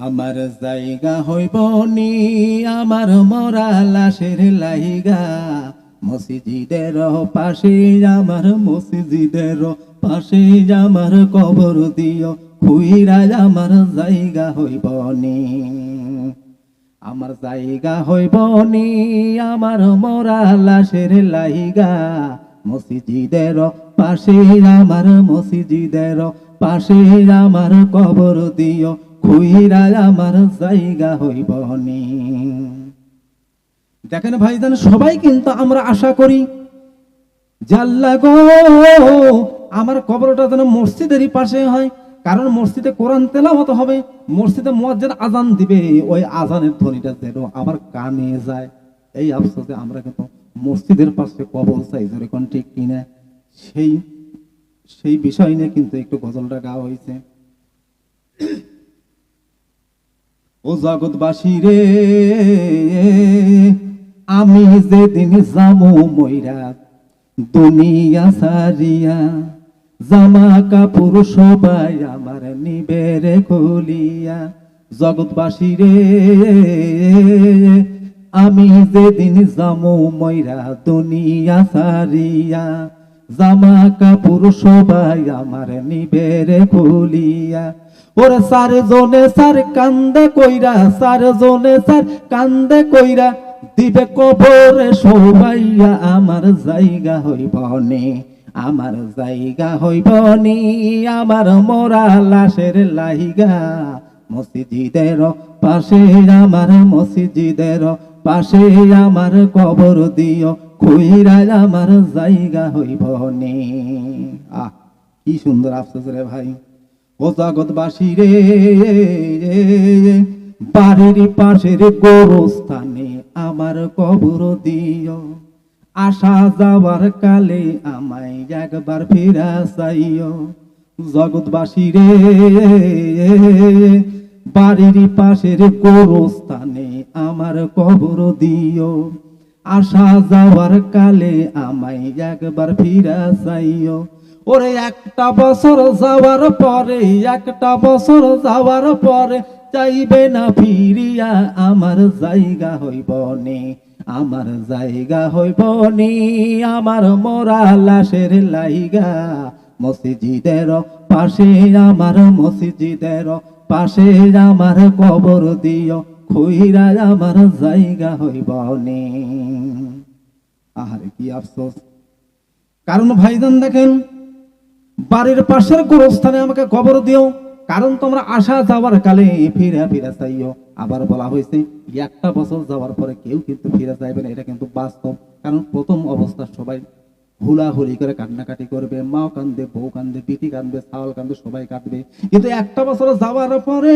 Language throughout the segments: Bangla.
আমার জায়গা হইব নি আমার মরা লাশের লাইগা, মসজিদের পাশে আমার মসজিদের পাশে আমার কবর দিও, খুইরা আমার জায়গা হইব নি। আমার জায়গা হইব নি আমার মরা লাশের লাইগা, মসজিদের পাশে আমার মসজিদের পাশে আমার কবর দিও, খুইরা আমার জায়গা হইব নি। দেখেন ভাইজান, সবাই কিন্তু আমরা আশা করি যে আল্লাহ গো আমার কবরটা যেন মসজিদেরই পাশে হয়, কারণ মসজিদে কোরআন তেলাওয়াত হবে, মসজিদে মুয়াজ্জিন আজান দিবে, ওই আজানের ধ্বনিটা যেন আমার কানে যায়। এই আফসোসে আমরা কিন্তু মসজিদের পাশে কবর চাই, যেরকম ঠিক কিনা সেই বিষয় নিয়ে কিন্তু একটু গজলটা গাওয়া হয়েছে। ও জগৎবাসী রে, আমি যেদিন যামু মইরা দুনিয়া সারিয়া, জামা কাপড় সবাই আমার নিবে রে খুলিয়া। জগৎবাসী রে, আমি যেদিন যামু মইরা দুনিয়া সারিয়া, জামা কাপড় সবাই আমার নিবে রে খুলিয়া। ওরে সার জনে সার কান্দে কইরা, সার জনে সার কান্দে কইরা, দিবে কবরে সবাইয়া, আমার জায়গা হইব নি, আমার জায়গা হইব নি আমার মরা লাশের লাইগা, মসজিদের পাশে আমার মসজিদের পাশে আমার কবর দিও, খুইরা আমার জায়গা হইব নি। আহ, কি সুন্দর আফসোস রে ভাই। ও জগৎবাসী রে, বাড়ির পাশের গোরস্থানে আমার কবর দিও, আসা যাওয়ার কালে আমায় একবার ফিরা চাইও। জগৎবাসী রে, বাড়ির পাশের গোরস্থানে আমার কবর দিও, আসা যাওয়ার কালে আমায় একবার ফিরা চাইও। ওরে একটা বছর যাওয়ার পরে, একটা বছর যাওয়ার পরে চাইবে না ফিরিয়া, আমার জায়গা হইব নি, আমার জায়গা হইব নি আমার মরা লাশের লাইগা, মসজিদের পাশে আমার মসজিদের পাশে আমার কবর দিও, খুইরা আমার জায়গা হইব নি। আহারে কি আফসোস। কারণ ভাইজান দেখেন, বাড়ির পাশের গোরস্থানে আমাকে কবর দিও, কারণ তোমরা আসা যাওয়ার কালে ফিরা ফিরা চাইও। আবার বলা হয়েছে একটা বছর যাওয়ার পরে কেউ কিন্তু ফিরে যাইবে না, এটা কিন্তু বাস্তব। কারণ প্রথম অবস্থা সবাই হুলাহুলি করে কান্নাকাটি করবে, মাও কান্দবে, বউ কান্দবে, পিটি কান্দবে, ছাওয়াল কান্দবে, সবাই কাঁদবে। কিন্তু একটা বছর যাওয়ার পরে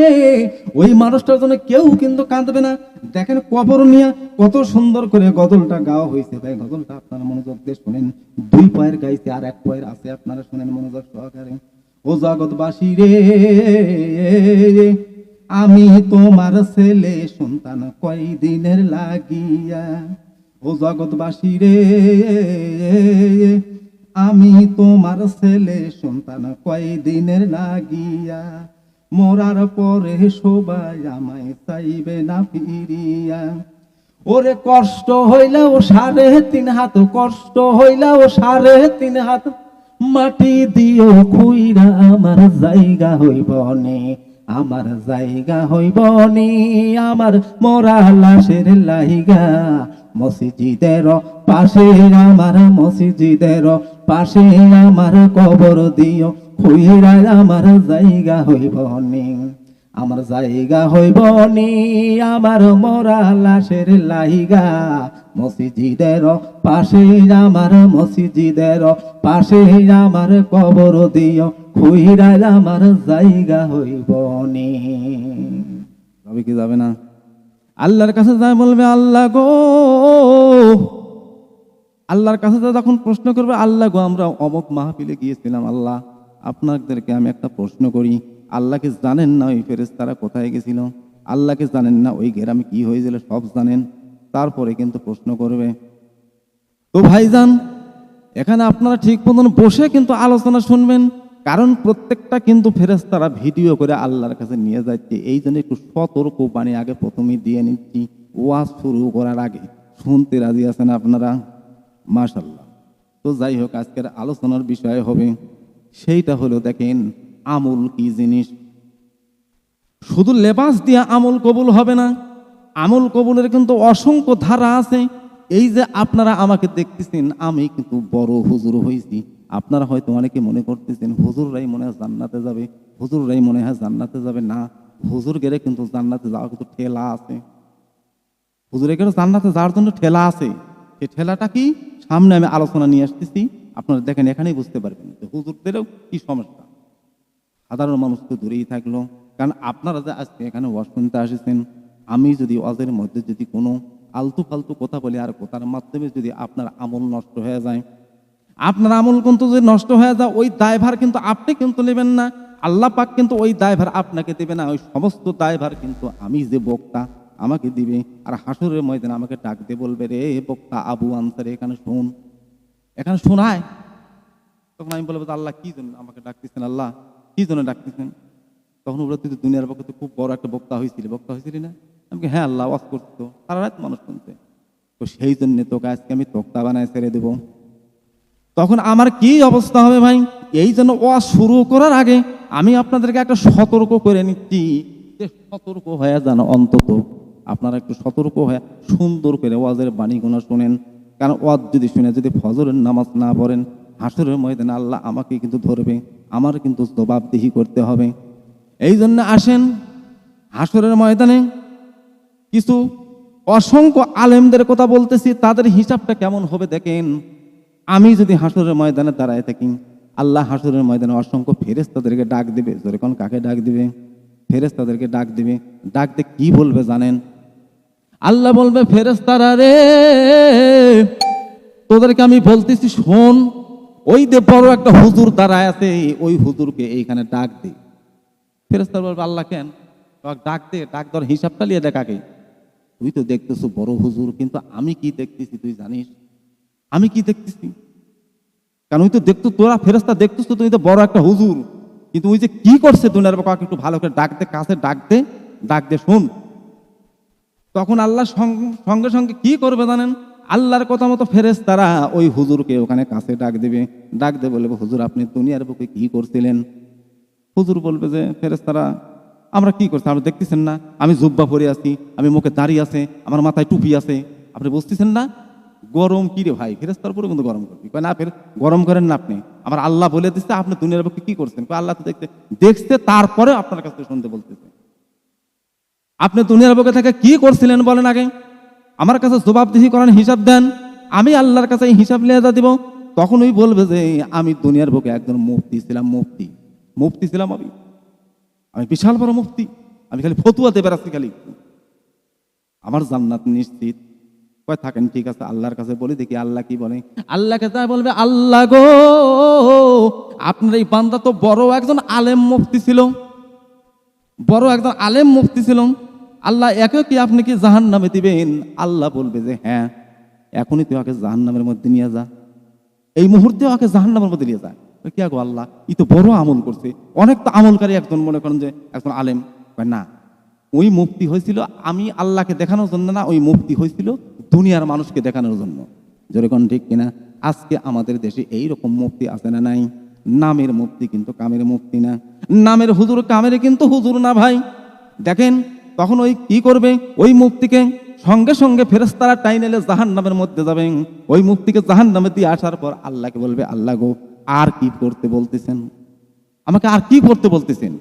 ওই মানুষটার জন্য কেউ কিন্তু কাঁদবে না। দেখেন কবর নিয়ে কত সুন্দর করে গজলটা গাওয়া হয়েছে। তাই গজলটা আপনারা মনোযোগ দিয়ে শোনেন, দুই পায়ের গাইছে আর এক পায়ের আছে, আপনারা শোনেন মনোযোগ সহকারে। ও জগৎবাসী রে, আমি তোমার ছেলে সন্তান কয়দিনের লাগিয়া। ও জগৎবাসী রে, আমি তোমার ছেলে সন্তান কয়দিনের লাগিয়া, মরার পরে সবাই আমায় চাইবে না ফিরিয়া। ওরে কষ্ট হইলেও 3.5 হাত, কষ্ট হইলেও 3.5 হাত মাটি দিও, খুইরা আমার জায়গা হইব নি, আমার জায়গা হইব নি আমার মরা লাশের লাইগা, মসজিদের পাশে আমার মসজিদের পাশে আমার কবর দিও, খুইরা আমার জায়গা হইব নি, আমার জায়গা হইব নি আমার মরা লাশের লাইগা, মসজিদের পাশে আমার মসজিদের পাশে আমার কবর দিও, খুইরা আমার জায়গা হইব নি। তবে কি যাবে না? আল্লাহর কাছে যায় বলবে, আল্লাহ গো, আল্লাহর কাছে যখন প্রশ্ন করবে, আল্লাহ গো আমরা অমুক মাহফিলে গিয়েছিলাম, আল্লাহ আপনাদেরকে আমি একটা প্রশ্ন করি, আল্লাহকে জানেন না ওই ফেরেশতারা কোথায় গেছিল, আল্লাহকে জানেন না ওই গ্রামে কি হয়েছিল, সব জানেন, তারপরে কিন্তু প্রশ্ন করবে। তো ভাইজান, এখানে আপনারা ঠিক মতন বসে কিন্তু আলোচনা শুনবেন, কারণ প্রত্যেকটা কিন্তু ফেরেশতারা ভিডিও করে আল্লাহর কাছে নিয়ে যাচ্ছে। এই জন্য একটু সতর্ক বাণী আগে প্রথমেই দিয়ে নিচ্ছি ওয়াজ শুরু করার আগে। শুনতে রাজি আছেন আপনারা? মাশাআল্লাহ। তো যাই হোক, আজকের আলোচনার বিষয় হবে সেইটা হলো, দেখেন আমল কি জিনিস। শুধু লেবাস দিয়ে আমল কবুল হবে না, আমল কবুলের কিন্তু অসংখ্য ধারা আছে। এই যে আপনারা আমাকে দেখতেছেন, আমি কিন্তু বড় হুজুর হয়েছি। আপনারা হয়তো অনেকে মনে করতেছেন হুজুররাই মনে হয় জান্নাতে যাবে, হুজুররাই মনে হয় জান্নাতে যাবে। না, হুজুর গেলে কিন্তু জান্নাতে যাওয়া কিন্তু ঠেলা আছে। হুজুরে গেলে জান্নাতে যাওয়ার জন্য ঠেলা আছে। সেই ঠেলাটা কি, সামনে আমি আলোচনা নিয়ে আসতেছি, আপনারা দেখেন এখানেই বুঝতে পারবেন যে হুজুরদেরও কি সমস্যা। সাধারণ মানুষ তো দূরেই থাকলো, কারণ আপনারা যে আজকে এখানে ওয়াজ শুনতে আসেছেন, আমি যদি ওয়াজের মধ্যে যদি কোনো আলতু ফালতু কথা বলি আর কথার মাধ্যমে যদি আপনার আমল নষ্ট হয়ে যায়, আপনার আমল কিন্তু যদি নষ্ট হয়ে যায়, ওই দায়ভার কিন্তু আপনি কিন্তু নেবেন না, আল্লাহ পাক কিন্তু ওই দায়ভার আপনাকে দেবে না। ওই সমস্ত দায়ভার কিন্তু আমি যে বক্তা আমাকে দিবে। আর হাসরের ময়দানে আমাকে ডাক দিয়ে বলবে, রে বক্তা আবু আনসারি, এখানে শোন, এখানে শোনায়। তখন আমি বলবো, আল্লাহ কি জন্য আমাকে ডাকতেছেন, আল্লাহ কি জন্য ডাকতেছেন? তখন ওরা, তুই তো দুনিয়ার পক্ষে তো খুব বড় একটা বক্তা হয়েছিলি না? আমি হ্যাঁ আল্লাহ, ওয়াজ করতো, সারা রাত মানুষ শুনতে, তো সেই জন্য তোকে আজকে আমি তক্তা বানায় ছেড়ে দেবো। তখন আমার কি অবস্থা হবে ভাই? এই জন্য ওয়াজ শুরু করার আগে আমি আপনাদেরকে একটা সতর্ক করে নিচ্ছি, যে সতর্ক হয়ে যান, অন্তত আপনারা একটু সতর্ক হয়ে সুন্দর করে ওয়াজের বাণীগুলো শোনেন। কারণ ওয়াজ যদি শুনে যদি ফজরের নামাজ না পড়েন, হাসরের ময়দানে আল্লাহ আমাকে কিন্তু ধরবে, আমার কিন্তু জবাবদিহি করতে হবে। এই জন্য আসেন, হাসরের ময়দানে কিছু অসংখ্য আলেমদের কথা বলতেছি, তাদের হিসাবটা কেমন হবে দেখেন। আমি যদি হাসরের ময়দানে দাঁড়ায় থাকি, আল্লাহ হাসরের ময়দানে অসংখ্য ফেরেশতাদেরকে ডাক দিবে। যখন কাকে ডাক দিবে? ফেরেশতাদেরকে ডাক দিবে। ডাক দিয়ে কি বলবে জানেন? আল্লাহ বলবে, ফেরেশতারা রে, তোদেরকে আমি বলতেছি শোন, ওই যে বড় একটা হুজুর দাঁড়ায় আছে, ওই হুজুরকে এইখানে ডাক দে। ফেরেশতারা বলবে, আল্লাহ কেন? ডাক দে, ডাক ধর, হিসাবটা নিয়ে দেখ আগে। তুই তো দেখতেছো বড় হুজুর, কিন্তু আমি কি দেখতেছি তুই জানিস? আমি কি দেখতেছি? কারণ ওই তো দেখতো, তোরা ফেরেশতা দেখতেছো, তুই তো বড় একটা হুজুর, কিন্তু ওই যে কি করছে দুনিয়ার বাবা, একটু ভালো করে ডাক দে, কাছে ডাক দে, ডাক দে শোন। তখন আল্লাহ সঙ্গে সঙ্গে কি করবে জানেন? আল্লাহর কথা মতো ফেরেশতারা ওই হুজুরকে ওখানে কাছে ডাক দেবে। ডাক দিয়ে বলবে, হুজুর আপনি দুনিয়ার বুকে কি করছিলেন? হুজুর বলবে যে, ফেরেশতারা আমরা কি করছি, আপনি দেখতেছেন না? আমি জুব্বা পরে আছি, আমি মুখে দাড়ি আছে, আমার মাথায় টুপি আছে, আপনি বুঝতেছেন না? গরম কি রে ভাই, ফেরেশতার উপরে কিন্তু গরম করবি। কয় না, ফের গরম করেন না আপনি, আমার আল্লাহ বলে দিচ্ছে আপনি দুনিয়ার পক্ষে কি করছেন। কয় আল্লাহ তো দেখতে তারপরে আপনার কাছে শুনতে বলতেছে। আপনি দুনিয়ার বুকে থেকে কি করছিলেন বলেন আগে, আমার কাছে জবাবদিহি করেন, হিসাব দেন, আমি আল্লাহর কাছে হিসাব লিয়ে দিব। তখন ওই বলবে যে, আমি দুনিয়ার বুকে একজন মুফতি ছিলাম, মুফতি ছিলাম, আমি বিশাল বড় মুফতি, আমি খালি ফতুয়াতে বেড়াচ্ছি খালি, আমার জান্নাত নিশ্চিত। কয় থাকেন, ঠিক আছে, আল্লাহর কাছে বলি দেখি আল্লাহ কি বলে। আল্লাহকে তাই বলবে, আল্লাহ গো, আপনার এই বান্দা তো বড় একজন আলেম মুফতি ছিল, বড় একজন আলেম মুফতি ছিল, আল্লাহ একে কি আপনি কি জাহান্নামে দিবেন? আল্লাহ বলবে যে, হ্যাঁ, এখনই তুই ওকে জাহান্নামের মধ্যে নিয়ে যা, এই মুহূর্তে ওকে জাহান্নামের মধ্যে নিয়ে যা। কি আগো আল্লাহ, ই তো বড় আমল করছে, অনেক তো আমলকারী একজন, মনে করেন যে একজন আলেম। না, ওই মুফতি হয়েছিল আমি আল্লাহকে দেখানোর জন্য না, ওই মুফতি হয়েছিল দুনিয়ার মানুষকে দেখানোর জন্য। যেরকম ঠিক কিনা? আজকে আমাদের দেশে এইরকম মুফতি আছে না নাই? নামের মুফতি কিন্তু কামের মুফতি না, নামের হুজুর কামের কিন্তু হুজুর না ভাই। দেখেন তখন ওই কি করবে, ওই মুফতিকে সঙ্গে সঙ্গে ফেরেশতারা টাইনেলে জাহান্নামের মধ্যে যাবেন। ওই মুফতিকে জাহান্নামে দিয়ে আসার পর আল্লাহকে বলবে, আল্লাহ গো, আর কি করতে বলতেছেন, আমাকে আর কি করতে বলতেছেন?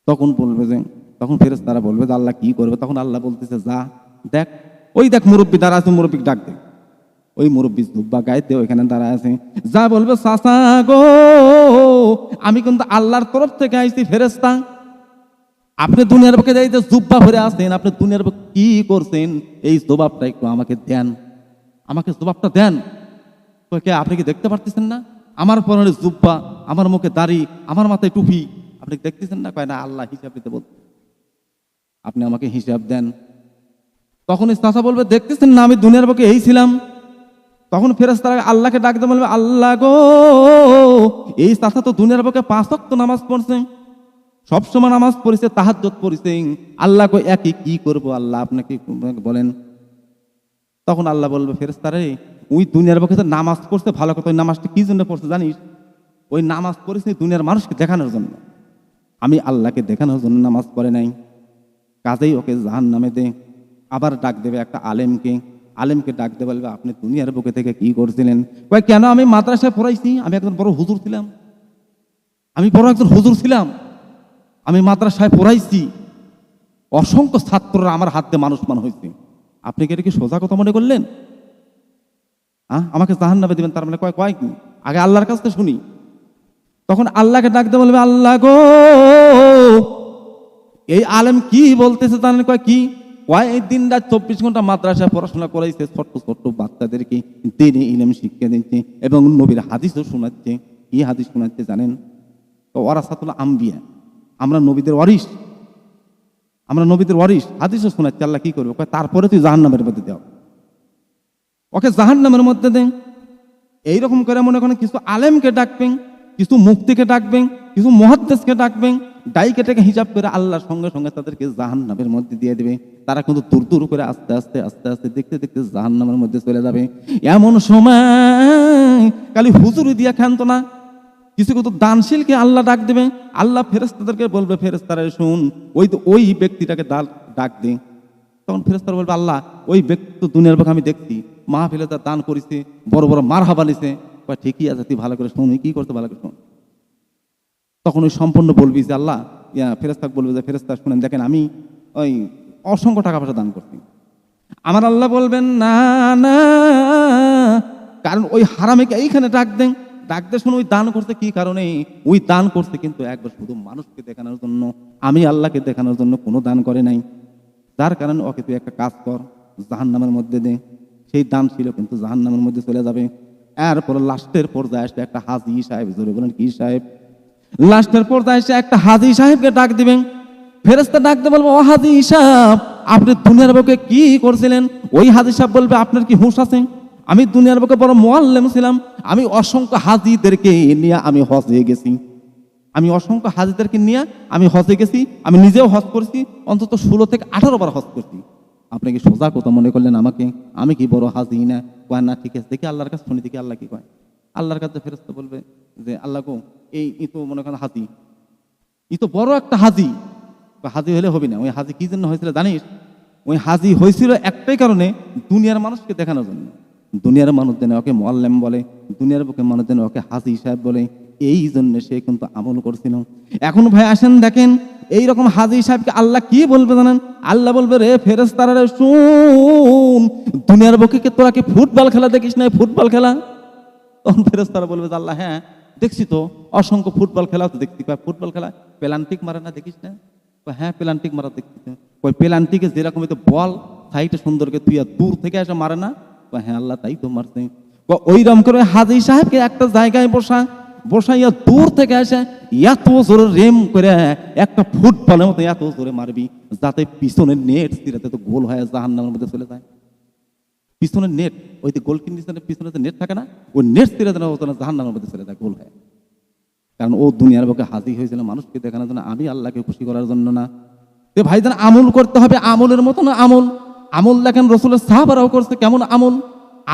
তখন বলবে যে, তখন ফেরেশতারা বলবে যে, আল্লাহ কি করবে? তখন আল্লাহ বলতেছে, যা দেখ, ওই দেখ মুরব্বী দাঁড়া আছে, মুরব্বীকে ডাক দে। ওই মুরব্বী জুব্বা গাইতে ওইখানে দাঁড়ায় আছে, যা বলবে, চাচা গো, আমি কিন্তু আল্লাহর তরফ থেকে আইছি ফেরেশতা, আপনি দুনিয়ার বুকে যাই যে জুব্বা ভরে আছেন, আপনি দুনিয়ার বুকে কি করছেন, এই জবাবটা একটু আমাকে দেন, আমাকে জবাবটা দেন। কে আপনি কি দেখতে পারতেছেন না? আমার পরনে জুব্বা, আমার মুখে দাড়ি, আমার মাথায় টুপি, আপনি দেখতেছেন না? কয় না, আল্লাহ হিসাব দিতে বলতে, আপনি আমাকে হিসাব দেন। তখন চাচা বলবে, দেখতেছেন না আমি দুনিয়ার বুকে এই ছিলাম, তখন ফেরেশতারা আল্লাহকে ডাকতে বলবে, আল্লাহ গো, এই চাচা তো দুনিয়ার বুকে 5 ওয়াক্ত নামাজ পড়ছে, সবসময় নামাজ পড়েছে, তাহাজ্জুদ পড়েছে, আল্লাহ কই একই কি করব আল্লাহ আপনাকে বলেন। তখন আল্লাহ বলবে, ফেরেশতারে ওই দুনিয়ার বুকে তো নামাজ পড়ছে ভালো কথা, ওই নামাজটা কি জন্য পড়ছে জানিস? ওই নামাজ পড়েছে দুনিয়ার মানুষকে দেখানোর জন্য, আমি আল্লাহকে দেখানোর জন্য নামাজ পড়ে নাই, কাজেই ওকে জাহান্নামে দে। আবার ডাক দেবে একটা আলেমকে, আলেমকে ডাক দেবে, বলবে আপনি দুনিয়ার বুকে থেকে কি করছিলেন? কয় কেন, আমি মাদ্রাসায় পড়াইছি, আমি একজন বড় হুজুর ছিলাম, আমি বড় একজন হুজুর ছিলাম, আমি মাদ্রাসায় পড়াইছি, অসংখ্য ছাত্ররা আমার হাতে মানুষমান হয়েছে, আপনি কি এটা কি সোজা কথা মনে করলেন? আমাকে জাহান্নামে দিবেন, তার মানে কয় কয় কি? আগে আল্লাহর কাছ থেকে শুনি। তখন আল্লাহকে ডাকতে বলবে, আল্লাহ গো, এই আলেম কি বলতেছে জানেন? কয় কি? কয় এই দিন রাত 24 ঘন্টা মাদ্রাসায় পড়াশোনা করাইছে, ছোট্ট ছোট্ট বাচ্চাদেরকে দিনে ইলম শিক্ষা দিচ্ছে এবং নবীর হাদিসও শোনাচ্ছে। কি হাদিস শোনাচ্ছে জানেন? ওয়ারাসাতুল আম্বিয়া, আমরা নবীদের ওয়ারিস, আমরা নবীদের ওয়ারিস, হাদিসও শোনাচ্ছে। আল্লাহ কি করবে? কয় তারপরে তুই জাহান্নামের মধ্যে দাও, ওকে জাহান্নামের মধ্যে দেন। এইরকম করে মনে করেন কিছু আলেমকে ডাকবেন, কিছু মুফতিকে ডাকবেন, কিছু মুহাদ্দিসকে ডাকবেন, ডাইকে থেকে হিসাব করে আল্লাহর সঙ্গে সঙ্গে তাদেরকে জাহান্নামের মধ্যে দিয়ে দেবে। তারা কিন্তু দূর দূর করে আস্তে আস্তে আস্তে আস্তে দেখতে দেখতে জাহান্নামের মধ্যে চলে যাবে। এমন সময় খালি হুজুরি দিয়া ক্ষান্ত না, কিছু কিছু দানশীলকে আল্লাহ ডাক দেবে। আল্লাহ ফেরেশতাদেরকে বলবে, ফেরেশতারা শুন, ওই ব্যক্তিটাকে ডাক দে। তখন ফেরেশতারা বলবে, আল্লাহ ওই ব্যক্তি তো দুনিয়ার বুকে আমি দেখছি, মাহফিলে তার দান করেছে, বড় বড় মারহাবা নিছে। ঠিকই আছে, তুই ভালো করে শোন, কি করতে ভালো করে শোন। তখন ওই সম্পূর্ণ বলবি যে আল্লাহ, ফেরেশতাকে বলবে যে ফেরেশতা শুনেন, দেখেন আমি ওই অসংখ্য টাকা পয়সা দান করছি। আমার আল্লাহ বলবেন, না না, কারণ ওই হারামিকে এইখানে ডাক দেন, ডাক দিয়ে শুনে ওই দান করছে কি কারণে? ওই দান করছে কিন্তু একবার শুধু মানুষকে দেখানোর জন্য, আমি আল্লাহকে দেখানোর জন্য কোনো দান করে নাই। যার কারণে ওকে তুই একটা কাজ কর, জাহান্নামের মধ্যে দে। সেই দান ছিল কিন্তু জাহান্নামের মধ্যে চলে যাবে। এরপর লাস্টের পর্যায়ে আসবে একটা হাজী সাহেব, জোরে বলেন কি সাহেব? লাস্টের পর্যায়ে এসে একটা হাজী সাহেবকে ডাক দিবেন। ফেরেশতা ডাকতে বলবো, ও হাজী সাহেব, আপনি দুনিয়ার বুকে কি করছিলেন? ওই হাজী সাহেব বলবে, আপনার কি হুঁশ আছে? আমি দুনিয়ার বুকে বড় মুআল্লিম ছিলাম, আমি অসংখ্য হাজীদেরকে নিয়ে আমি হজে গেছি, আমি অসংখ্য হাজীদেরকে নিয়ে আমি হজে গেছি, আমি নিজেও হজ করছি, অন্তত 16 থেকে 18 বার হজ করছি। আপনি কি সোজা কথা মনে করলেন আমাকে? আমি কি বড় হাজী না? কয় না, ঠিক আছে, দেখি আল্লাহর কাছে শুনি, দেখি আল্লাহ কি কয়। আল্লাহর কাছে ফেরেশতা বলবে যে আল্লাহ গো, এই তো মনে করেন হাজী, ই তো বড় একটা হাজী। হাজী হলে হবে না, ওই হাজী কি জন্য হয়েছিল জানিস? ওই হাজী হয়েছিল একটাই কারণে, দুনিয়ার মানুষকে দেখানোর জন্য। দুনিয়ার মানুষ যেন ওকে মুআল্লিম বলে, দুনিয়ার বুকে মানুষ যেন ওকে হাজী সাহেব বলে, এই জন্য সে কিন্তু আমল করছিল। এখন ভাই আসেন দেখেন, এইরকম হাজী সাহেবকে আল্লাহ কি বলবে জানেন? আল্লাহ বলবে, রে ফেরেশতারা রে শুন, দুনিয়ার বুকে তোরা কি ফুটবল খেলা দেখিস না? ফুটবল খেলা? তখন ফেরেশতারা বলবে যে আল্লাহ, হ্যাঁ দেখছি তো, অসংখ্য ফুটবল খেলা তো দেখছি। ফুটবল খেলা পেলান্টিক মারে না, দেখিস না? হ্যাঁ পেলান্টিক মারা দেখছি। ওই পেলান্টিকে যেরকম বল সাইটে সুন্দরকে তুই দূর থেকে এসে মারে না? হ্যাঁ আল্লাহ তাই তো মারছে। ওইরকম করে হাজী সাহেবকে একটা জায়গায় বসাইয়া দূর থেকে এসে এত জোরে রেম করে একটা ফুটবলের মতো এত জোরে মারবি, যাতে পিছনের নেট সিরাতে তো গোল হয়ে জাহান্নামের মধ্যে চলে যায়। পিছনের নেট, ওই যে গোল কিন্ডিশনের পিছনে যে নেট থাকে না, ওই নেট সিরাতে জাহান্নামের মধ্যে চলে যায় গোল হয়ে। কারণ ও দুনিয়ার বুকে হাজী হয়েছিল মানুষকে দেখানোর জন্য, আমি আল্লাহকে খুশি করার জন্য না। তো ভাইজান, আমল করতে হবে আমলের মতো না। আমল দেখেন রসুলের সাহাবারাও করছে। কেমন আমল?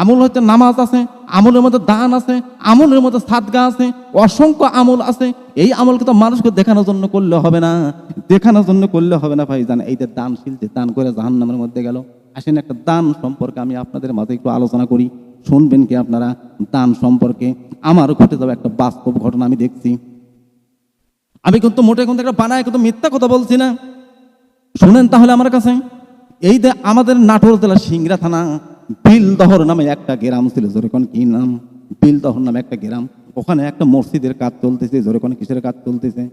আমল হচ্ছে নামাজ আছে, আমলের মধ্যে দান আছে, আমলের মধ্যে সাদগা আছে, অসংখ্য আমল আছে। এই আমলকে তো মানুষকে দেখানোর জন্য করলে হবে না, দেখানোর জন্য করলে হবে না ভাইজান। এই যে দানশীল যে দান করে জাহান্নামের মধ্যে গেল, আসেন একটা দান সম্পর্কে আমি আপনাদের মাঝে একটু আলোচনা করি, শুনবেন কি আপনারা? দান সম্পর্কে আমার ঘটে যাবে একটা বাস্তব ঘটনা আমি দেখছি। আমি কিন্তু মোটে কিন্তু একটা বানায় কিন্তু মিথ্যা কথা বলছি না, শুনেন তাহলে আমার কাছে। এই যে আমাদের নাটোর জেলা সিংড়া থানা বিলদহর নামে একটা গ্রাম ছিল, জোরেকন কি নাম? বিলদহর নামে একটা গ্রাম। ওখানে একটা মসজিদের কাজ চলতেছে। জোরেকন কিসের কাজ চলতেছে?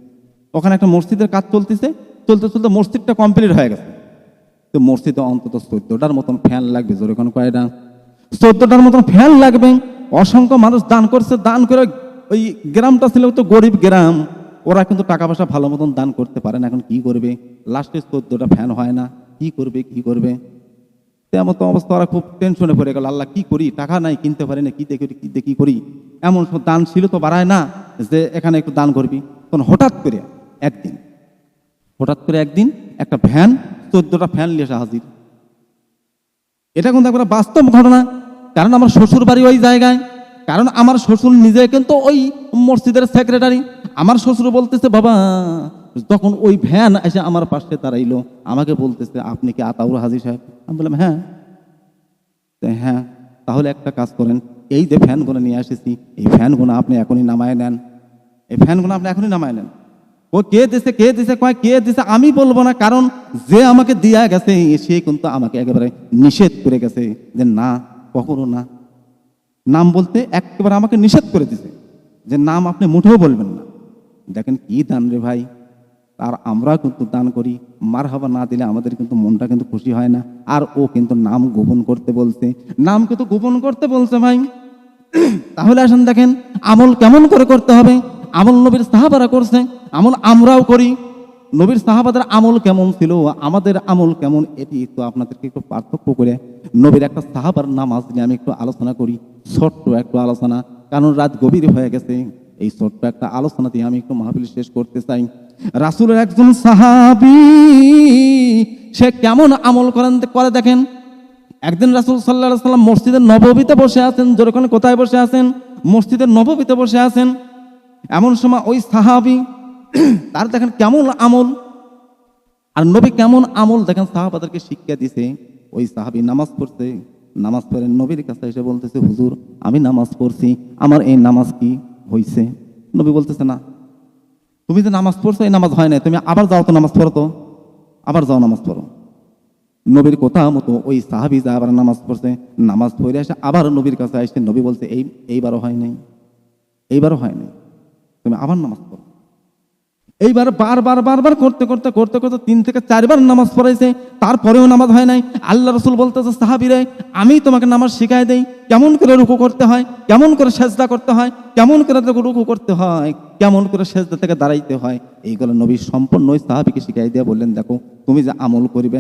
ওখানে একটা মসজিদের কাজ চলতেছে। চলতে চলতে মসজিদটা কমপ্লিট হয়ে গেছে। তো মসজিদে অন্তত 14টার মতন ফ্যান লাগবে। জোরেকন কয়টা? 14টার মতন ফ্যান লাগবে। অসংখ্য মানুষ দান করছে। দান করে ওই গ্রামটা ছিল তো গরিব গ্রাম, ওরা কিন্তু টাকা পয়সা ভালো মতন দান করতে পারে না। এখন কি করবে? লাস্টে 14টা ফ্যান হয় না, কি করবে? তেমন তো অবস্থা, ওরা খুব টেনশনে পড়ে গেল, আল্লাহ কি করি, টাকা নাই, কিনতে পারি না, কি দেখি কি করি। এমন সব দান ছিল তো বাড়ায় না যে এখানে একটু দান করবি। তখন হঠাৎ করে একদিন একটা ভ্যান, 14টা ফ্যান নিয়ে এসে হাজির। এটা কিন্তু একবার বাস্তব ঘটনা। কারণ আমার শ্বশুর বাড়ি ওই জায়গায়, কারণ আমার শ্বশুর নিজে কিন্তু ওই মসজিদের সেক্রেটারি। আমার শ্বশুর বলতেছে, বাবা, যখন ওই ভ্যান এসে আমার পাশে দাঁড়াইলো, আমাকে বলতেছে, আপনি কি আতাউর হাজী সাহেব? আমি বললাম, হ্যাঁ। হ্যাঁ, তাহলে একটা কাজ করেন, এই যে ফ্যানগুলো নিয়ে এসেছি, এই ফ্যানগুলো আপনি এখনই নামায় নেন, ও কে দিছে কয় কে দিছে আমি বলবো না, কারণ যে আমাকে দিয়া গেছে সে কিন্তু আমাকে একেবারে নিষেধ করে গেছে যে না, কখনো না, নাম বলতে একেবারে আমাকে নিষেধ করে দিছে যে নাম আপনি মুঠেও বলবেন না। দেখেন কি দান রে ভাই। আর আমরা কিন্তু দান করি, মারহাবা না দিলে আমাদের কিন্তু মনটা কিন্তু খুশি হয় না। আর ও কিন্তু নাম গোপন করতে বলছে, ভাই। তাহলে আসেন দেখেন আমল কেমন করে করতে হবে। আমল নবীর সাহাবারা করছে, আমল আমরাও করি। নবীর সাহাবাদের আমল কেমন ছিল, আমাদের আমল কেমন, এটি একটু আপনাদেরকে একটু পার্থক্য করে নবীর একটা সাহাবার নামাজ নিয়ে আমি একটু আলোচনা করি, ছোট্ট একটু আলোচনা, কারণ রাত গভীর হয়ে গেছে। এই ছোট্ট একটা আলোচনা দিয়ে আমি একটু মাহফিল শেষ করতে চাই। রাসূলের একজন সাহাবী, সে কেমন আমল করে দেখেন। একদিন রাসূল সাল্লাল্লাহু আলাইহি ওয়াসাল্লাম মসজিদের নববীতে বসে আছেন। যেরকম কোথায় বসে আছেন? মসজিদের নববীতে বসে আছেন। এমন সময় ওই সাহাবী, তার দেখেন কেমন আমল, আর নবী কেমন আমল দেখেন সাহাবাদেরকে শিক্ষা দিছে। ওই সাহাবী নামাজ পড়ছে, নামাজ পড়ে নবীর কাছে এসে বলতেছে, হুজুর, আমি নামাজ পড়ছি, আমার এই নামাজ কি হইছে? নবী বলতেছে, না, তুমি যে নামাজ পড়ছো এই নামাজ হয় না, তুমি আবার যাও তো নামাজ পড়ো, তো আবার যাও নামাজ পড়ো। নবীর কথা মতো ওই সাহাবী যা আবার নামাজ পড়ছে, নামাজ পড়ে আসে আবার নবীর কাছে আসছে। নবী বলছে, এইবারও হয় নাই, তুমি আবার নামাজ পড়ো। এইবার বারবার করতে 3 থেকে 4 বার নামাজ পড়াইছে, তারপরেও নামাজ হয় নাই। আল্লাহ রাসূল বলতেছে, সাহাবীরে, আমি তোমাকে নামাজ শিখাই দেই, কেমন করে রুকু করতে হয়, কেমন করে সেজদা করতে হয়, কেমন করে রুকু করতে হয়, কেমন করে সেজদা থেকে দাঁড়াইতে হয়। এইগুলো নবী সম্পূর্ণ ওই সাহাবীকে শিখাই দিয়ে বললেন, দেখো, তুমি যে আমল করবে,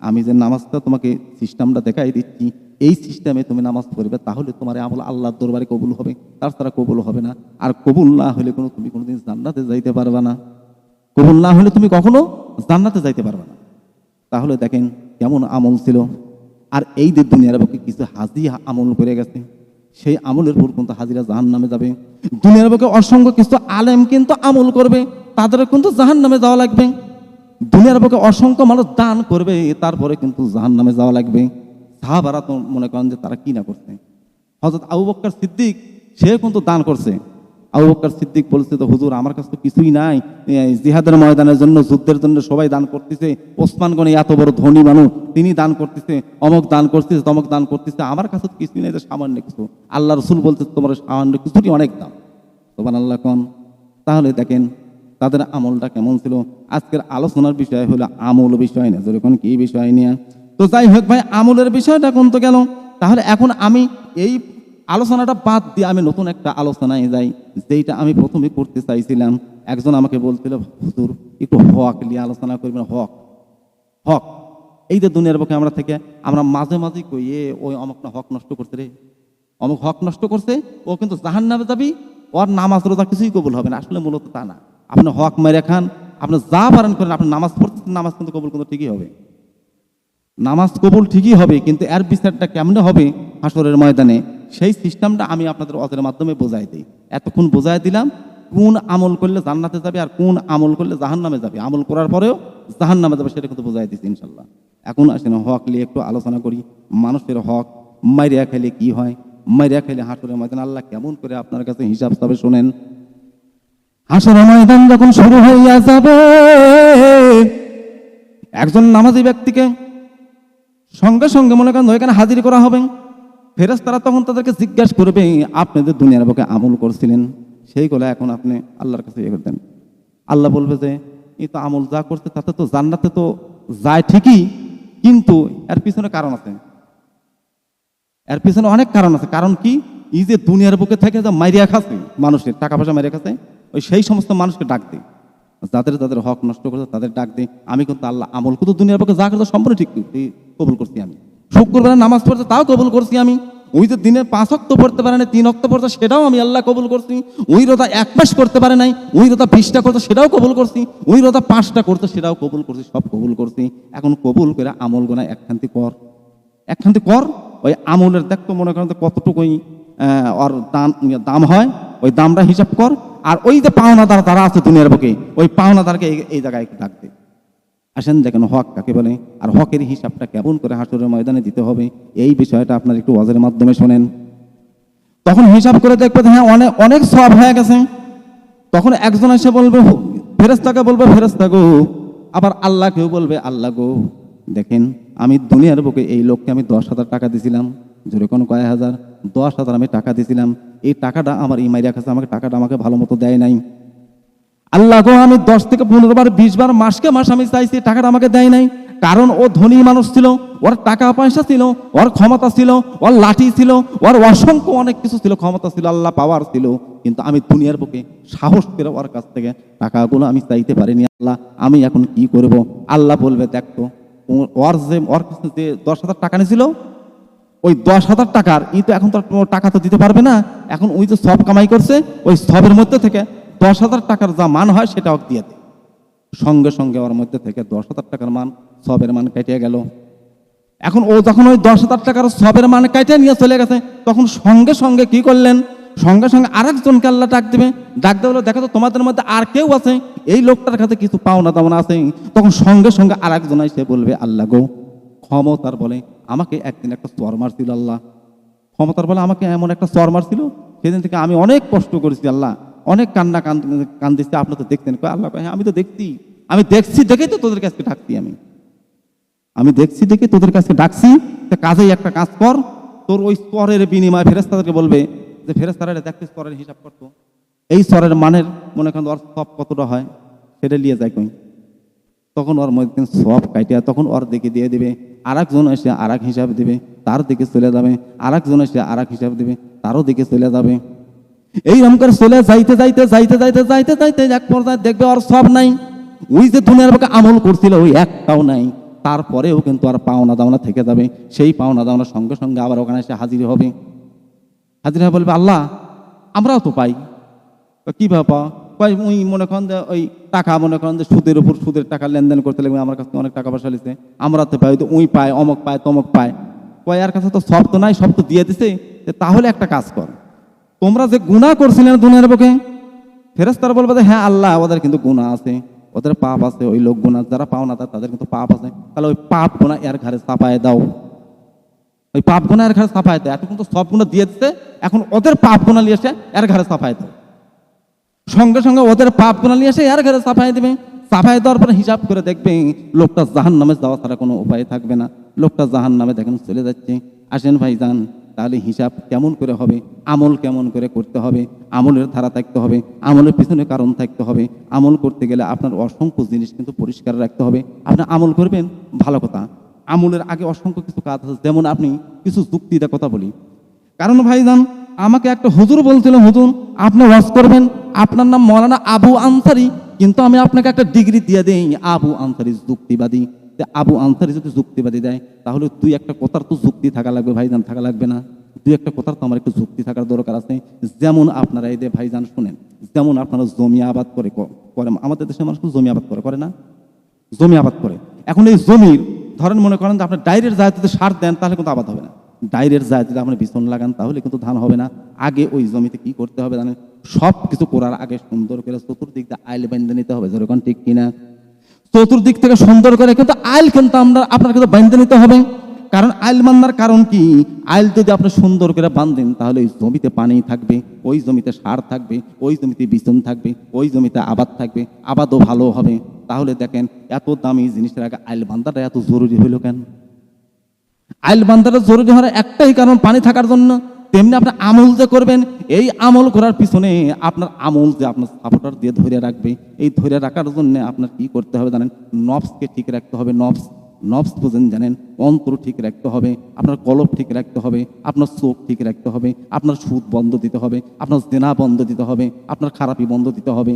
আমি যে নামাজটা তোমাকে সিস্টেমটা দেখাই দিচ্ছি, এই সিস্টেমে তুমি নামাজ পড়বে, তাহলে তোমার আমল আল্লাহর দরবারে কবুল হবে, তাছাড়া কবুল হবে না। আর কবুল না হলে তুমি কোনোদিন জান্নাতে যাইতে পারবে না। কবুল না হলে তুমি কখনো জান্নাতে যাইতে পারবে না। তাহলে দেখেন কেমন আমল ছিল। আর এই যে দুনিয়ার বুকে কিছু হাজি আমল করে গেছে, সেই আমলের উপর কিন্তু হাজিরা জাহান্নামে যাবে। দুনিয়ার বুকে অসংখ্য কিছু আলেম কিন্তু আমল করবে, তাদের কিন্তু জাহান্নামে যাওয়া লাগবে। দুনিয়ার বুকে অসংখ্য মানুষ দান করবে, তারপরে কিন্তু জাহান্নামে যাওয়া লাগবে। সাহাবারা তো মনে করেন যে তারা কি না করছে। হযরত আবু বকর সিদ্দিক, সে কিন্তু দান করছে। আবু বকর সিদ্দিক বলছে, তো হুজুর, আমার কাছে তো কিছুই নাই, জিহাদের ময়দানের জন্য, যুদ্ধের জন্য সবাই দান করতেছে, ওসমান গনি এত বড় ধনী মানুষ, তিনি দান করতেছে, অমক দান করতেছে, তমক দান করতেছে, আমার কাছে তো কিছুই নাই, সামান্য কিছু। আল্লাহ রাসূল বলতে, তোমার সামান্য কিছুটি অনেক দাম। সুবহানাল্লাহ কোন। তাহলে দেখেন তাদের আমলটা কেমন ছিল। আজকের আলোচনার বিষয় হলো আমল বিষয় না, যেরকম কি বিষয় নিয়ে। তো যাই হোক ভাই, আমলের বিষয়টা কোন তো গেল। তাহলে এখন আমি এই আলোচনাটা বাদ দিয়ে আমি নতুন একটা আলোচনায় যাই, যেইটা আমি প্রথমে করতে চাইছিলাম। একজন আমাকে বলছিল, হুজুর, একটু হক নিয়ে আলোচনা করবেন। হক এই যে দুনিয়ার বুকে আমরা থেকে আমরা মাঝে মাঝে কই, ওই অমুক না হক নষ্ট করছে রে, অমুক হক নষ্ট করছে, ও কিন্তু জাহান্নামে যাবি, ওর নামাজ রোজা কিছুই কবুল হবে না। আসলে মূলত তা না। আপনি হক মেরে খান, আপনি যা পারেন করেন, আপনি নামাজ পড়তেছেন, নামাজ কিন্তু কবুল কিন্তু ঠিকই হবে, নামাজ কবুল ঠিকই হবে। কিন্তু এর বিচারটা কেমনে হবে হাসরের ময়দানে, সেই সিস্টেমটা আমি আপনাদের ওয়াজের মাধ্যমে বোঝাই দিই। এতক্ষণ বোঝাই দিলাম কোন আমল করলে জান্নাতে যাবে আর কোন আমল করলে জাহান্নামে যাবে, আমল করার পরেও জাহান্নামে যাবে, সেটা কিন্তু বোঝাই দিচ্ছি ইনশাল্লাহ। এখন আসেন হক নিয়ে একটু আলোচনা করি। মানুষের হক মাইরিয়া খেলে কি হয়, মাইরিয়া খেলে হাসরের ময়দানে আল্লাহ কেমন করে আপনার কাছে হিসাব চাবে শোনেন। হাসরের ময়দান যখন শুরু হইয়া যাবে, একজন নামাজি ব্যক্তিকে সঙ্গে সঙ্গে মনে করেন ওইখানে হাজির করা হবে। ফেরেশতারা তখন তাদেরকে জিজ্ঞাসা করবে, আপনি যে দুনিয়ার বুকে আমল করছিলেন, সেইগুলো এখন আপনি আল্লাহর কাছে ইয়ে করতেন। আল্লাহ বলবে যে, এই তো আমল যা করছে তাতে তো জান্নাতে তো যায় ঠিকই, কিন্তু এর পিছনে কারণ আছে, এর পিছনে অনেক কারণ আছে। কারণ কি, এই যে দুনিয়ার বুকে থেকে যে মাইরিয়া খাচ্ছে, মানুষের টাকা পয়সা মাইরিয়া খাচ্ছে, ওই সেই সমস্ত মানুষকে ডাক দেয়, যাদের হক নষ্ট করছে তাদের ডাক দেয়। আমি কিন্তু আল্লাহ আমল কিন্তু দুনিয়ার বুকে যা করছে সম্পূর্ণ ঠিক কবুল করছি আমি, শুক্রবার নামাজ পড়তে তাও কবুল করছি আমি। ওই যে দিনে 5 ওয়াক্ত পড়তে পারে না, 3 ওয়াক্ত পড়তে, সেটাও আমি আল্লাহ কবুল করছি। ওই রোজা 1 মাস করতে পারে নাই, ওই রোজা 20টা করতে, সেটাও কবুল করছি। ওই রোজা 5টা করতে, সেটাও কবুল করছি, সব কবুল করছি। এখন কবুল করে আমল গোনা একখান্তি কর, একখান্তি কর। ওই আমলের দেখতো মনে করেন কতটুকুই ওর দাম হয়, ওই দামটা হিসাব কর। আর ওই যে পাওনাদার তারা আছে দুনিয়ার বুকে, ওই পাওনাদারকে এই জায়গায় একটু ডাক দে। আসেন দেখেন হক কাকে বলে, আর হকের হিসাবটা কেমন করে হাসরের ময়দানে দিতে হবে, এই বিষয়টা আপনার একটু ওয়াজের মাধ্যমে শোনেন। তখন হিসাব করে দেখবে হ্যাঁ অনেক অনেক সব হয়ে গেছে। তখন একজন এসে বলবে, ফেরেশতাকে বলবে ফেরেশতা গো, আবার আল্লাহকেও বলবে আল্লাহ গো, দেখেন আমি দুনিয়ার বুকে এই লোককে আমি 10,000 টাকা দিয়েছিলাম, জোরে কোন কয় হাজার, 10,000 আমি টাকা দিয়েছিলাম। এই টাকাটা আমার ইমাইরা কাছে আমাকে টাকাটা আমাকে ভালো মতো দেয় নাই। আল্লাহ গো, আমি 10 থেকে 15 বার 20 বার মাসকে মাস আমি চাইছি, টাকাটা আমাকে দেয় নাই। কারণ ও ধনী মানুষ ছিল, ওর টাকা পয়সা ছিল, ওর ক্ষমতা ছিল, ওর লাঠি ছিল, ওর অসংখ্য অনেক কিছু ছিল, ক্ষমতা ছিল, আল্লাহ পাওয়ার ছিল। কিন্তু আমি দুনিয়ার বুকে সাহস করে ওর কাছ থেকে টাকাগুলো আমি চাইতে পারিনি। আল্লাহ আমি এখন কি করব? আল্লাহ বলবে দেখতো ওর কাছে যে 10,000 টাকা নিয়েছিল, ওই 10,000 টাকার তো এখন তো টাকা তো দিতে পারবে না। এখন ওই যে সব কামাই করছে, ওই সবের মধ্যে থেকে 10,000 টাকার যা মান হয় সেটা ওকে দিয়ে দে। সঙ্গে সঙ্গে ওর মধ্যে থেকে 10,000 টাকার মান, সবের মান কেটে গেল। এখন ও যখন ওই 10,000 টাকার সবের মান কেটে নিয়ে চলে গেছে, তখন সঙ্গে সঙ্গে কি করলেন, সঙ্গে সঙ্গে আরেকজনকে আল্লাহ ডাক দেবে। ডাক দেবে বলে, দেখো তো তোমাদের মধ্যে আর কেউ আছে, এই লোকটার কাছে কিছু পাওনা দাওনা আছে। তখন সঙ্গে সঙ্গে আরেকজন এসে বলবে আল্লাহ গো, ক্ষমতার বলে আমাকে একদিন একটা চর মারছিল আল্লাহ, ক্ষমতার বলে আমাকে এমন একটা চর মারছিল, সেদিন থেকে আমি অনেক কষ্ট করেছি আল্লাহ, অনেক কান্দিছি, আপনি তো দেখতেন। আল্লাহ হ্যাঁ আমি তো দেখছি, আমি দেখছি দেখেই তো তোদের কাছে ডাকছি, আমি দেখছি দেখে তোদের কাছে ডাকছি। কাজেই একটা কাজ কর, তোর ওই স্তরের বিনিময় ফেরেশতাদেরকে বলবে যে ফেরেশতারা দেখতে স্তরের হিসাব করতো, এই স্তরের মানের মনে করেন ওর সব কতটা হয় সেটা নিয়ে যায় কই। তখন ওর মধ্যে সব কাটিয়া তখন ওর দিকে দিয়ে দিবে, আরেকজন এসে আর এক হিসাব দিবে, তার দিকে চলে যাবে, আরেকজন এসে আর এক হিসাব দিবে, তারও দিকে চলে যাবে। এইরকম করে চলে যাইতে যাইতে যাইতে যাইতে যাইতে যাইতে এক পর্যায়ে দেখবে ওর সব নাই। ওই যে দুনিয়ার বুকে আমল করছিল ওই একটাও নাই। তারপরেও কিন্তু আর পাওনা দাওনা থেকে যাবে, সেই পাওনা দাওনার সঙ্গে সঙ্গে আবার ওখানে এসে হাজির হবে। হাজির হয়ে বলবে আল্লাহ আমরাও তো পাই। কি ব্যাপার? কয় ওই মনে করেন যে ওই টাকা মনে করেন যে সুদের উপর সুদের টাকা লেনদেন করতে লাগবে, আমার কাছে অনেক টাকা পয়সা লিখছে, আমরা তো পাই, তো ওই পায়, অমক পায়, তমক পায়। কয় আর কাছে তো সব তো নাই, সব তো দিয়ে দিছে, তাহলে একটা কাজ কর, তোমরা যে গুনাহ করছিলেন দুনিয়ার বুকে, ফেরেশতারা বলবে যে হ্যাঁ আল্লাহ ওদের কিন্তু গুনাহ আছে, ওদের পাপ আছে, ওই লোক গুনাহ যারা পাও না তাদের কিন্তু পাপ আছে, তাহলে ওই পাপ গুনাহ এর ঘাড়ে চাপায় দাও, ওই পাপ গুনাহ এর ঘাড়ে চাপায় দাও। এতক্ষণ তো সব গুনাহ দিয়ে দিচ্ছে, এখন ওদের পাপ গুনাহ নিয়ে এসে এর ঘাড়ে চাপায় দাও। সঙ্গে সঙ্গে ওদের পাপ গুনাহ নিয়ে এসে এর ঘাড়ে চাপায় দিবে। চাপায় দেওয়ার পরে হিসাব করে দেখবে লোকটা জাহান্নামে যাওয়া ছাড়া কোনো উপায় থাকবে না, লোকটা জাহান্নামে দেখেন চলে যাচ্ছে। আসেন ভাই যান, তাহলে হিসাব কেমন করে হবে, আমল কেমন করে করতে হবে, আমলের ধারা থাকতে হবে, আমলের পিছনে কারণ থাকতে হবে। আমল করতে গেলে আপনার অসংখ্য জিনিস কিন্তু পরিষ্কার রাখতে হবে। আপনি আমল করবেন ভালো কথা, আমলের আগে অসংখ্য কিছু কাজ আছে, যেমন আপনি কিছু যুক্তি দিয়ে কথা বলি। কারণ ভাইজান আমাকে একটা হুজুর বলছিল, হুজুর আপনি ওয়াজ করবেন, আপনার নাম মৌলানা আবু আনসারী, কিন্তু আমি আপনাকে একটা ডিগ্রি দিয়ে দেই আবু আনসারী যুক্তিবাদী। আবু আনসারী যদি যুক্তিবাদী দেয় তাহলে দুই একটা কথার তো যুক্তি থাকা লাগবে ভাইজান, থাকা লাগবে না? দুই একটা কথার তো আমার একটু যুক্তি থাকার দরকার আছে। যেমন আপনারা এই যে ভাইজান শুনেন, যেমন আপনারা জমি আবাদ করে, আমাদের দেশের মানুষ জমি আবাদ করে না, জমি আবাদ করে। এখন এই জমির ধরেন মনে করেন যে আপনার ডাইরেক্ট জায়গায় যদি সার দেন তাহলে কিন্তু আবাদ হবে না, ডাইরেক্ট জায়গায় যদি আপনি বিছন লাগান তাহলে কিন্তু ধান হবে না। আগে ওই জমিতে কি করতে হবে জানেন? সব কিছু করার আগে সুন্দর করে চতুর্দিক দিয়ে আইল বেঁধে নিতে হবে, যেরকম ঠিক কিনা? চতুর্দিক থেকে সুন্দর করে কিন্তু আইল কিন্তু আপনার কিন্তু বেঁধে নিতে হবে। কারণ আইল বান্ধার কারণ কি, আইল যদি আপনি সুন্দর করে বাঁধেন তাহলে ওই জমিতে পানি থাকবে, ওই জমিতে সার থাকবে, ওই জমিতে বিছন থাকবে, ওই জমিতে আবাদ থাকবে, আবাদও ভালো হবে। তাহলে দেখেন এত দামি জিনিসের আগে আইল বান্ধাটা এত জরুরি হইল কেন? আইল বান্ধাটা জরুরি হওয়ার একটাই কারণ, পানি থাকার জন্য। তেমনি আপনি আমল যে করবেন, এই আমল করার পিছনে আপনার আমল যে আপনার সাপোর্টার দিয়ে ধরে রাখবে, এই ধরে রাখার জন্য আপনার কি করতে হবে জানেন? নফসকে ঠিক রাখতে হবে। নফস বুঝেন জানেন? অন্তর ঠিক রাখতে হবে, আপনার কলব ঠিক রাখতে হবে, আপনার চোখ ঠিক রাখতে হবে, আপনার সুদ বন্ধ দিতে হবে, আপনার জেনা বন্ধ দিতে হবে, আপনার খারাপি বন্ধ দিতে হবে।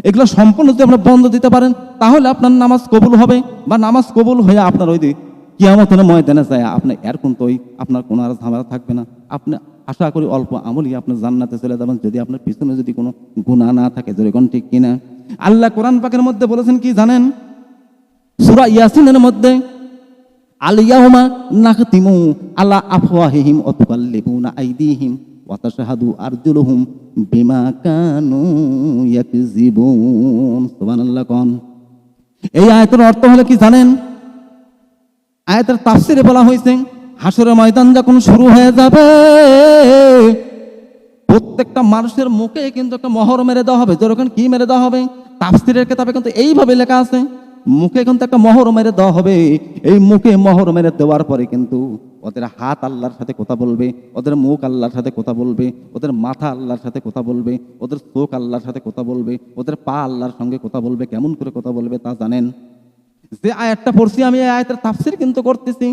এগুলো সম্পূর্ণ যদি আপনার বন্ধ দিতে পারেন তাহলে আপনার নামাজ কবুল হবে, বা নামাজ কবুল হয়ে আপনার ওই কিয়ামতের ময়দানে যায় আপনি এরকম তো আপনার কোনো আর ঝামেলা থাকবে না। আপনি আশা করি অল্প আমলই আপনি জান্নাতে চলে যাবেন, যদি আপনার পিছনে যদি কোনো গুনাহ না থাকে। যেরকম ঠিক কিনা? আল্লাহ কোরআন পাকের মধ্যে বলেছেন কি জানেন? সূরা ইয়াসিনের মধ্যে, আল ইয়াউমা নাখতিমু আলা আফওয়াহিহিম ওয়া তুকাল্লিমুনা আইদিহিম ওয়া তাশহাদু আরজুলুহুম বিমা কানু ইয়াকযিবুন। সুবহানাল্লাহ কোন। এই আয়াতের অর্থ হলো কি জানেন? আয়াতের তাফসিরে বলা হয়েছে, হাসরের ময়দান যখন শুরু হয়ে যাবে, প্রত্যেকটা মানুষের মুখে কিন্তু একটা মোহর মেরে দেওয়া হবে। যেরকম কি মেরে দেওয়া হবে? তাফসিরের কিতাবে কিন্তু এইভাবে লেখা আছে, মুখে কিন্তু একটা মোহর মেরে দেওয়া হবে। এই মুখে মোহর মেরে দেওয়ার পরে কিন্তু ওদের হাত আল্লাহর সাথে কথা বলবে, ওদের মুখ আল্লাহর সাথে কথা বলবে, ওদের মাথা আল্লাহর সাথে কথা বলবে, ওদের চোখ আল্লাহর সাথে কথা বলবে, ওদের পা আল্লাহর সঙ্গে কথা বলবে। কেমন করে কথা বলবে তা জানেন? যে আয়াতটা পড়ছি আমি, এই আয়াতের তাফসির কিন্তু করতেছি।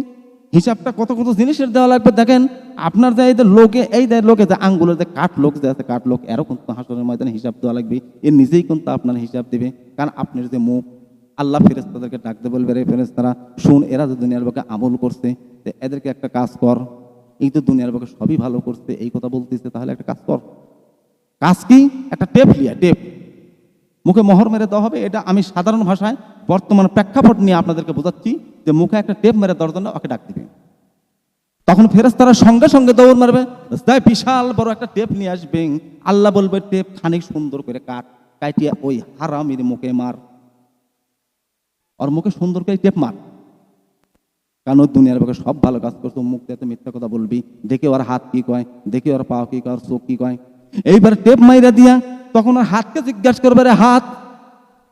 হিসাবটা কত কত জিনিসের দেওয়া লাগবে দেখেন। আপনার যে এই যে লোকে, এই যে লোকে যে আঙ্গুলের যে কাঠ লোক যে আছে, কাঠ লোক, এরও কিন্তু হাসরের ময়দানে হিসাব দেওয়া লাগবে। এর নিজেই কিন্তু আপনার হিসাব দেবে। কারণ আপনার যে মুখ, আল্লাহ ফেরেশতাদেরকে ডাকতে বলবে, রে ফেরেশতারা শুন, এরা যে দুনিয়ার বুকে আমল করছে, তো এদেরকে একটা কাজ কর। এই তো দুনিয়ার বুকে সবই ভালো করছে, এই কথা বলতেছে, তাহলে একটা কাজ কর। কাজ কি? একটা টেপ লিয়া, টেপ মুখে মোহর মেরে দেওয়া হবে। এটা আমি সাধারণ ভাষায় বর্তমান প্রেক্ষাপট নিয়ে আপনাদেরকে বোঝাচ্ছি, যে মুখে একটা টেপ মেরে দেওয়ার জন্য ওকে ডাক দিবে। তখন ফেরেশতারা সঙ্গে সঙ্গে দৌড় মারবে, তাই বিশাল বড় একটা টেপ নিয়ে আসবে। আল্লাহ বলবে, টেপ খানিক সুন্দর করে কাটিয়া ওই হারামির মুখে মার, ওর মুখে সুন্দর করে টেপ মার। কারণ ওই দুনিয়ার বুকে সব ভালো কাজ করতো, মুখ দিয়ে মিথ্যা কথা বলবি, দেখে ওর হাত কি কয়, দেখে ওর পা কি কয়, ওর চোখ কি কয়। এইবার টেপ মাইরা দিয়া তখন ওর হাতকে জিজ্ঞাসা করবে, রে হাত,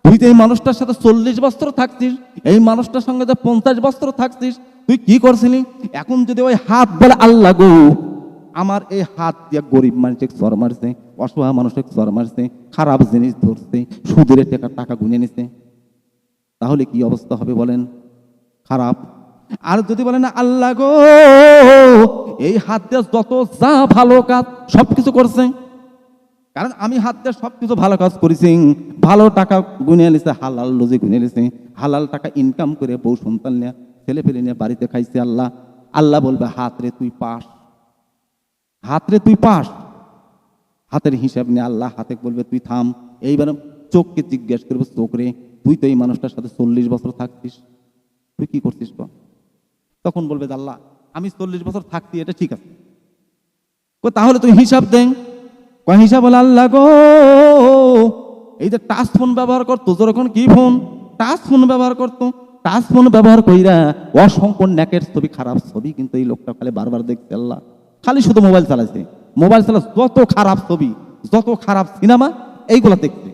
তুই যে এই মানুষটার সাথে 40 বছর থাকছিস, এই মানুষটার সঙ্গে যে 50 বছর থাকছিস, তুই কি করছিলি? এখন যদি ওই হাত বলে, আল্লাহ গো, আমার এই হাত দিয়ে গরিব মানুষকে চর মারছে, অসহায় মানুষকে চর মারছে, খারাপ জিনিস ধরছে, সুদের টাকা গুনে নিছে, তাহলে কি অবস্থা হবে বলেন? খারাপ। আর যদি বলেন, আল্লাহ গো, এই হাত দিয়ে যত যা ভালো কাজ সবকিছু করছে, কারণ আমি হাত দিয়ে সবকিছু ভালো কাজ করেছি, ভালো টাকা গুনে নিছে, হালাল রুজি গুনে নিছে, হালাল টাকা ইনকাম করে বউ সন্তান নিয়ে, ছেলে ফেলে নিয়ে বাড়িতে খাইছে। আল্লাহ আল্লাহ বলবে, হাত রে তুই পাস, হাত রে তুই পাস। হাতের হিসাব নিয়ে আল্লাহ হাতে বলবে, তুই থাম। এইবার চোখকে জিজ্ঞেস করবে, চোখ রে, তুই তো এই মানুষটার সাথে 40 বছর থাকছিস, তুই কি করছিস? তখন বলবে, আল্লাহ আমি 40 বছর থাকতি, এটা ঠিক আছে, তাহলে তুই হিসাব দেন। হিসাব বলে, আল্লাহ গো, এই যে টাচ ফোন ব্যবহার করতো, যখন কি ফোন, টাচ ফোন ব্যবহার করতো, টাচ ফোন ব্যবহার কইরা অসংখ্য নেকের ছবি, খারাপ ছবি কিন্তু এই লোকটা খালি বারবার দেখছে। আল্লাহ খালি শুধু মোবাইল চালাইছে, মোবাইল চালা যত খারাপ ছবি, যত খারাপ সিনেমা, এইগুলা দেখছে,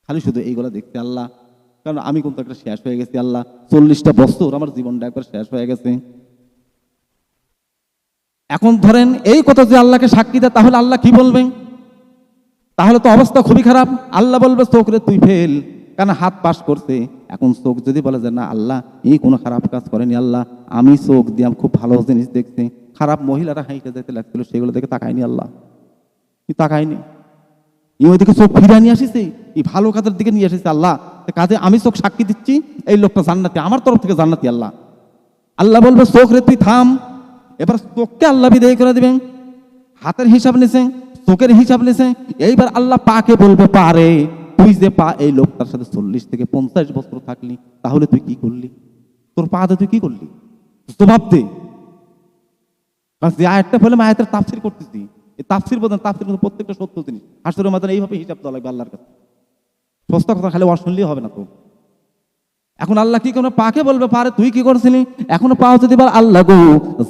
খালি শুধু এইগুলা দেখছে। আল্লাহ, কারণ আমি কিন্তু একটা শেষ হয়ে গেছি। আল্লাহ 40টা বছর আমার জীবনটা একবার শেষ হয়ে গেছে। এখন ধরেন এই কথা যে আল্লাহকে সাক্ষী দেয়, তাহলে আল্লাহ কি বলবেন? তাহলে তো অবস্থা খুবই খারাপ। আল্লাহ বলবে, চোখ রে তুই ফেল, কারণ হাত পাস করছে। এখন চোখ যদি বলে যে না আল্লাহ এই কোনো খারাপ কাজ করেনি, আল্লাহ আমি চোখ দিয়ে খুব ভালো জিনিস দেখছি, খারাপ মহিলারা হাইটে যেতে লাগছিল সেগুলো দেখে তাকায়নি, আল্লাহ তাকায়নি, ওইদিকে চোখ ফিরে নিয়ে আসিছে, এই ভালো কাজের দিকে নিয়ে এসেছে। আল্লাহ কাজে আমি চোখ সাক্ষী দিচ্ছি, এই লোকটা জান্নাতি, আমার তরফ থেকে জান্নাতি। আল্লাহ আল্লাহ বলবে, চোখ রে তুই থাম। এবার চোখকে আল্লাহ বিদায় করে দিবেন। হাতের হিসাব নিছে, চোখের হিসাব নিছে। এইবার আল্লাহ পাকে বলবে, পারে তুই যে পা এই লোকটার সাথে 40 থেকে 50 বছর থাকলি, তাহলে তুই কি করলি? তোর পা তুই কি করলি? জবাব দে। যে আয়াতটা বলে আমি আয়াতের তাফসির করতেছি, এই তাফসির বলেন, তাফসির প্রত্যেকটা সত্য জিনিস হাসরের ময়দানে এইভাবে হিসাব দেওয়া লাগবে আল্লাহর কাছে। সস্তা কথা খালি অশুনলেই হবে না তো। এখন আল্লাহ কি কোনো পাকে বলবে, পারে তুই কি করছিলি? এখনো পা যদি বল, আল্লাহ গো,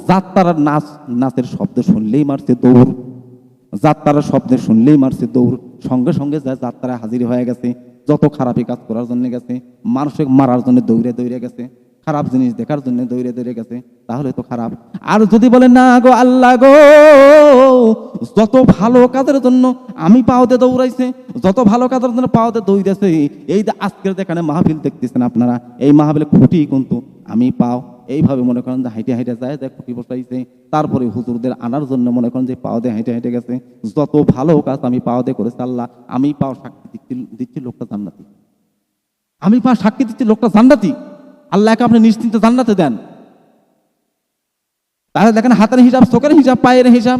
যাত্রার নাচের শব্দ শুনলেই মারছে দৌড়, যাত্রার শব্দ শুনলেই মারছে দৌড়, সঙ্গে সঙ্গে যা যাত্রা হাজির হয়ে গেছে, যত খারাপই কাজ করার জন্য গেছে, মানুষকে মারার জন্য দৌড়ে দৌড়ে গেছে, খারাপ জিনিস দেখার জন্য দৌড়ে দৌড়ে গেছে, তাহলে তো খারাপ। আর যদি বলে, না গো আল্লাহ গো, যত ভালো কাজের জন্য আমি পাওতে দৌড়াইছে, যত ভালো কাজের জন্য পাওতে দৌড়াইছে, এই যে আজকের যেখানে মাহফিল দেখতেছেন আপনারা, এই মাহফিলে খুঁটি কিন্তু আমি পাও এইভাবে মনে করেন যে হাইটে হাইটে যায়, দেখ খুঁটি বসাইছে, তারপরে হুজুরদের আনার জন্য মনে করেন যে পাও দিয়ে হেঁটে হেঁটে গেছে, যত ভালো কাজ আমি পাও দিয়ে করেছি, আল্লাহ আমি পাও সাক্ষী দিচ্ছি লোকটা জান্নাতি, আমি পা সাক্ষী দিচ্ছি লোকটা জান্নাতি। আল্লাহকে আপনি নিশ্চিন্তে জান্নাতে দেন। তাহলে দেখেন হাতের হিসাব, চোখের হিসাব, পায়ের হিসাব।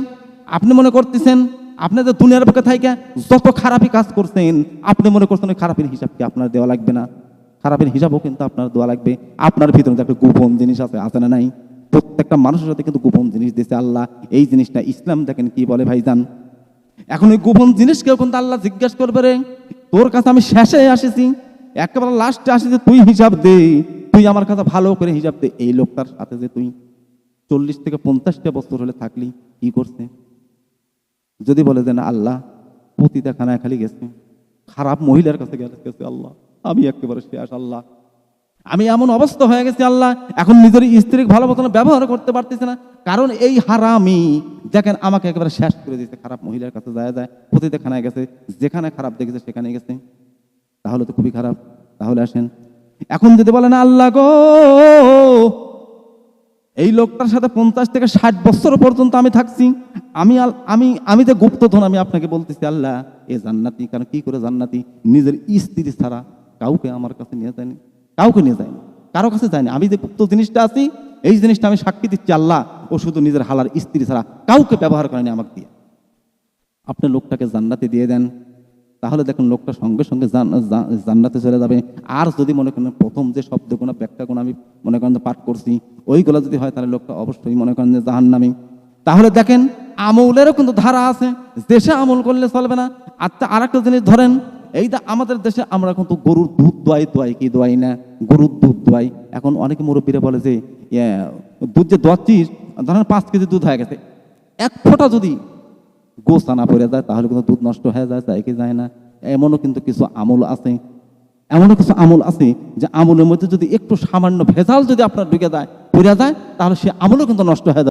আপনি মনে করতেছেন আপনি যে দুনিয়ার পক্ষে থাইকা যত খারাপই কাজ করছেন, আপনি মনে করছেন ওই খারাপের হিসাব কি আপনার দেওয়া লাগবে না? খারাপের হিসাবও কিন্তু আপনার দেওয়া লাগবে। আপনার ভিতরে যে একটা গোপন জিনিস আছে না নাই? প্রত্যেকটা মানুষের সাথে কিন্তু গোপন জিনিস দিয়েছে আল্লাহ। এই জিনিসটা ইসলাম দেখেন কি বলে ভাইজান। এখন ওই গোপন জিনিসকেও কিন্তু আল্লাহ জিজ্ঞাসা করবে, রে তোর কাছে আমি শেষে আসেছি, একেবারে লাস্টে আসেছি, তুই হিসাব দে, তুই আমার কাছে ভালো করে হিসাব দে। এই লোকটার সাথে যে তুই 40 থেকে 50টা বছর হলে থাকলি, কি করছে? যদি বলে যে না আল্লাহ পতিতাখানায় খালি গেছে, খারাপ মহিলার কাছে গেছে, আল্লাহ আমি একেবারে শেষ, আল্লাহ আমি এমন অবস্থা হয়ে গেছি, আল্লাহ এখন নিজের স্ত্রীর ভালো মতন ব্যবহার করতে পারতেছে না, কারণ এই হারামি দেখেন আমাকে একেবারে শেষ করে দিয়েছে। খারাপ মহিলার কাছে যায়, পতিতাখানায় গেছে, যেখানে খারাপ দেখেছে সেখানে গেছে, তাহলে তো খুবই খারাপ। তাহলে আসেন এখন যদি বলেন আল্লাহ গো এই লোকটার সাথে 50 থেকে 60 বছর পর্যন্ত আমি থাকছি, আমি আমি আমি যে গুপ্তধন আমি আপনাকে বলতেছি আল্লাহ এ জান্নাতি। কারণ কি করে জান্নাতি? নিজের স্ত্রী ছাড়া কাউকে আমার কাছে নিয়ে যায়নি, কাউকে নিয়ে যায়নি, কারো কাছে যায়নি। আমি যে গুপ্ত জিনিসটা আছি এই জিনিসটা আমি সাক্ষী দিচ্ছি আল্লাহ, ও শুধু নিজের হালার স্ত্রী ছাড়া কাউকে ব্যবহার করেনি আমাকে দিয়ে। আপনি লোকটাকে জান্নাতে দিয়ে দেন, তাহলে দেখুন লোকটা সঙ্গে সঙ্গে জান্নাতে চলে যাবে। আর যদি মনে করেন প্রথম যে শব্দগুলো ব্যাখ্যাগুলো আমি মনে করেন পাঠ করছি ওইগুলো যদি হয়, তাহলে লোকটা অবশ্যই মনে করেন যে জাহান্নামী। তাহলে দেখেন আমলেরও কিন্তু ধারা আছে, দেশে আমল করলে চলবে না। আর একটা জিনিস ধরেন, এই আমাদের দেশে আমরা কিন্তু গরুর দুধ দোয়াই কি দোয়াই না, গরুর দুধ দোয়াই। এখন অনেকে মুরব্বীরা বলে যে দুধ যে দোয়াচ্ছিস, ধরেন 5 কেজি দুধ হয়ে গেছে, 1 ফোঁটা যদি গোসা না পড়ে যায় তাহলে কিন্তু দুধ নষ্ট হয়ে যায় কি যায় না? এমনও কিন্তু কিছু আমল আছে, এমনও কিছু আমল আছে যে আমলের মধ্যে যদি একটু সামান্য ভেজাল যদি আপনার ঢুকে যায়, পড়ে যায়, তাহলে সে আমলও কিন্তু নষ্ট হয়ে যায়।